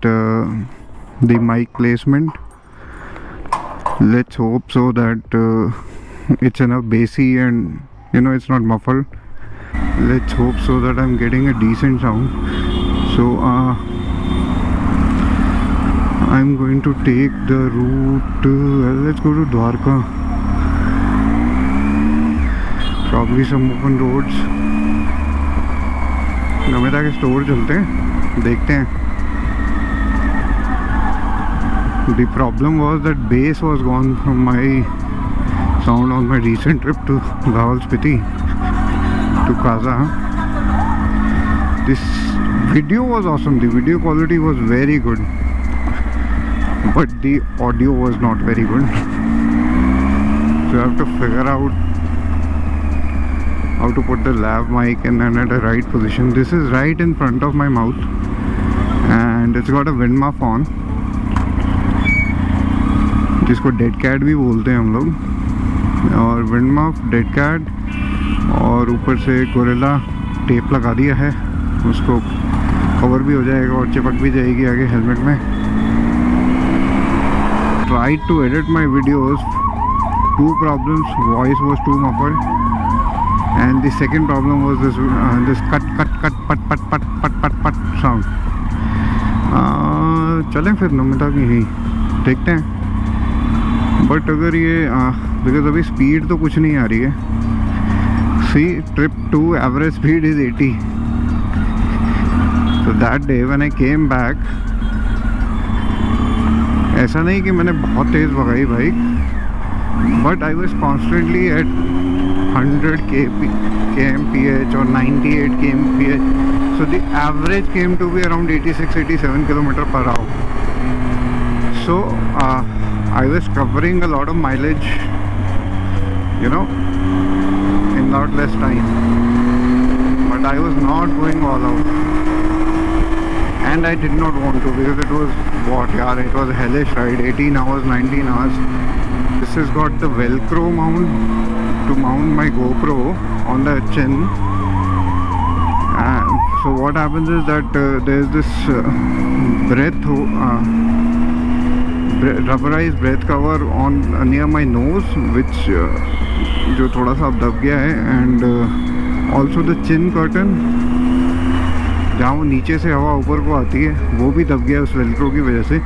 just the mic placement. Let's hope so that it's enough bassy and it's not muffled. Let's hope so that I'm getting a decent sound. So I'm going to take the route, let's go to Dwarka. Probably some open roads. Namita के store चलते हैं, देखते हैं. The problem was that bass was gone from my sound on my recent trip to Bawal Spiti to Kaza. This video was awesome. The video quality was very good, but the audio was not very good. So I have to figure out how to put the lav mic and then at a right position. This is right in front of my mouth and it's got a wind muff on, जिसको dead cat भी बोलते हैं हम लोग. और wind muff, dead cat और ऊपर से गोरिल्ला टेप लगा दिया है. उसको कवर भी हो जाएगा और चिपक भी जाएगी आगे हेलमेट में. Try to edit my videos. Two problems: voice was too muffled, and the second problem was this cut pat sound. चलें फिर नमिता की ही देखते हैं. बट अगर ये बिकॉज अभी स्पीड तो कुछ नहीं आ रही है. See trip to average speed is 80. So that day when I came back, ऐसा नहीं कि मैंने बहुत तेज़ भगाई bike, but I was constantly at 100 kmph or 98 kmph. So the average came to be around 86-87 km per hour. So I was covering a lot of mileage, in a lot less time. But I was not going all out. And I did not want to, because it was it was a hellish ride. 18 hours, 19 hours. This has got the Velcro mount to mount my GoPro on the chin. So what happens is that there's this rubberized breath cover on near my nose, which जो थोड़ा सा अब दब गया है. And also the chin curtain, जहाँ वो नीचे से हवा ऊपर को आती है, वो भी दब गया उस वेलक्रो की वजह से.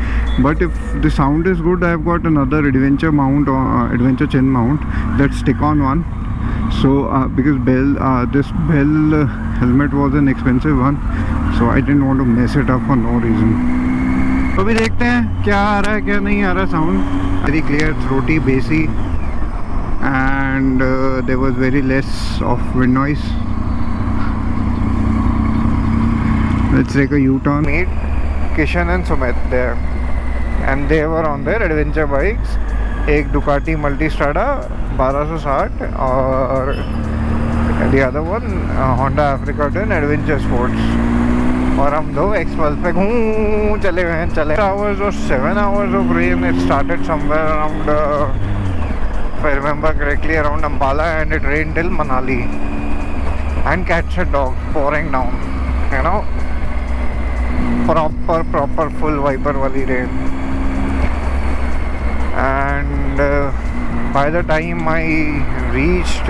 But if the sound is good, I have got another adventure mount, adventure chin mount, that stick-on one. So because this Bell helmet was an expensive one, so I didn't want to mess it up for no reason. तो अभी देखते हैं क्या आ रहा है क्या नहीं आ रहा. साउंड वेरी क्लियर, थ्रोटी, बेसी, and there was very less of wind noise. Let's take a U-turn. Meet Kishan and Sumit there, and they were on their adventure bikes. एक Ducati Multistrada 1260 और the other one Honda Africa Twin Adventure Sports. और हम दो XPulse पे घूम चले गए हैं. 7 hours of rain. It started somewhere around, if I remember correctly, around Ambala, and it rained till Manali. And cats and dogs pouring down, proper full wiper wali rain. And by the time I reached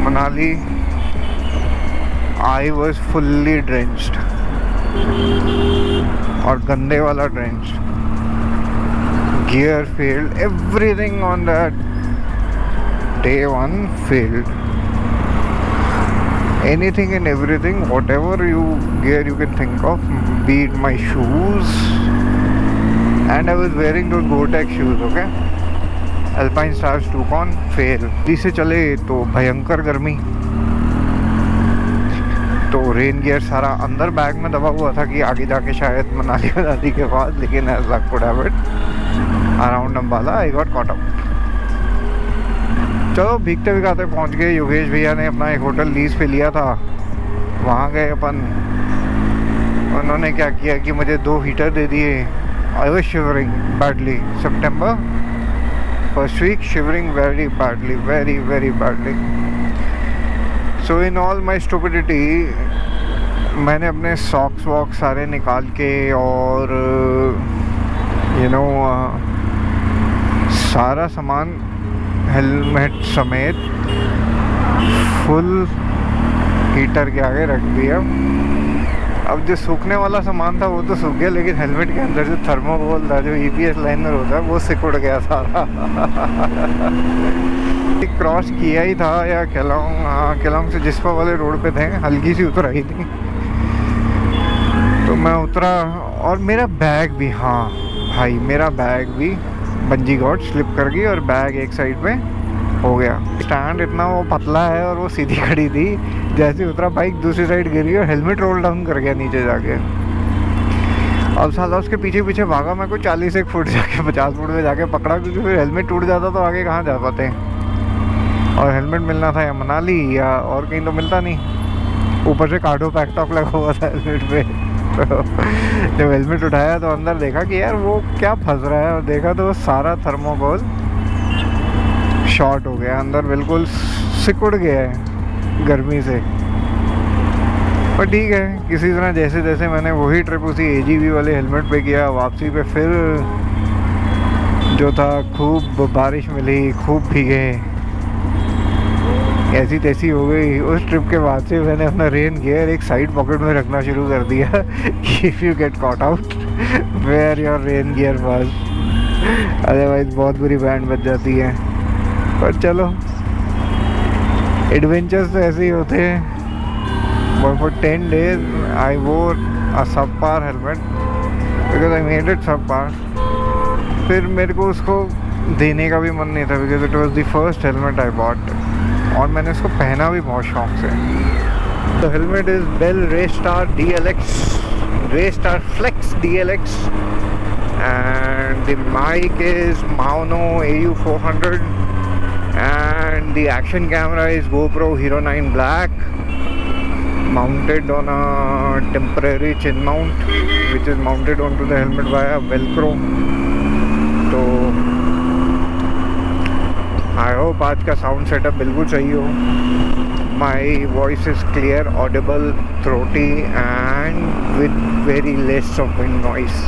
Manali, I was fully drenched, और गंदे वाला drenched. Gear failed. Everything on that day one failed. Anything and everything, whatever gear you can think of, be it my shoes, and I was wearing those Gore-Tex shoes, okay? Alpine Stars 2-Con fail. इसे चले तो भयंकर गर्मी, तो rain gear सारा अंदर bag में दबा हुआ था कि आगे जाके शायद मनाली के बाद, लेकिन as luck would have it, around Ambala I got caught up. चलो भीगते भीगाते पहुंच गए. योगेश भैया ने अपना एक होटल लीज पे लिया था, वहाँ गए अपन. उन्होंने क्या किया कि मुझे 2 हीटर दे दिए. I was shivering badly. September first week, shivering very badly, very badly. So in all my stupidity, मैंने अपने सॉक्स वॉक्स सारे निकाल के और सारा सामान हेलमेट समेत फुल हीटर के आगे रख दिया। अब जो सूखने वाला सामान था वो तो सूख गया, लेकिन हेलमेट के अंदर जो थर्मोकोल था, जो EPS लाइनर होता है, वो सिकुड़ गया सारा। क्रॉस किया ही था या केलोंग, हाँ केलोंग से जिस्पा वाले रोड पे थे, हल्की सी उतर आई थी तो मैं उतरा। और मेरा बैग भी, हाँ भाई मेरा बैग भी बंजी गॉड स्लिप कर गई और बैग एक साइड पे हो गया। स्टैंड इतना वो पतला है और वो सीधी खड़ी थी, जैसे उतरा बाइक दूसरी साइड गिरी और हेलमेट रोल डाउन कर गया नीचे जाके। अब साला उसके पीछे पीछे भागा मैं, कोई 40 फुट जाके 50 फुट में जाके पकड़ा, क्योंकि फिर हेलमेट टूट जाता तो आगे कहाँ जा पाते। और हेलमेट मिलना था या मनाली या और कहीं तो मिलता नहीं, ऊपर से कार्डो पैक टॉक लगा हुआ था हेलमेट पे। तो जब हेलमेट उठाया तो अंदर देखा कि यार वो क्या फंस रहा है, और देखा तो वो सारा थर्मोकोल शॉर्ट हो गया, अंदर बिल्कुल सिकुड़ गया है गर्मी से। पर ठीक है, किसी तरह जैसे जैसे मैंने वही ट्रिप उसी AGV वाले हेलमेट पे किया, वापसी पे फिर जो था खूब बारिश मिली, खूब भीगे, ऐसी तैसी हो गई। उस ट्रिप के बाद से मैंने अपना रेन गियर एक साइड पॉकेट में रखना शुरू कर दिया कि if you get caught out where your rain gear was, otherwise बहुत बुरी बैंड बच जाती है। पर चलो, एडवेंचर्स तो ऐसे ही होते हैं। But for 10 days I wore a sub par helmet because I made it sub par. फिर मेरे को उसको देने का भी मन नहीं था, because it was the first helmet I bought, और मैंने उसको पहना भी बहुत शौक से। तो helmet is Bell Race Star DLX, Race Star flex DLX, and the mic is Maono AU400, and the action camera is GoPro Hero 9 Black, mounted on a temporary chin mount which is mounted onto the helmet via Velcro। तो I hope आज का sound setup बिल्कुल सही हो। My voice is clear, audible, throaty and with very less of wind noise.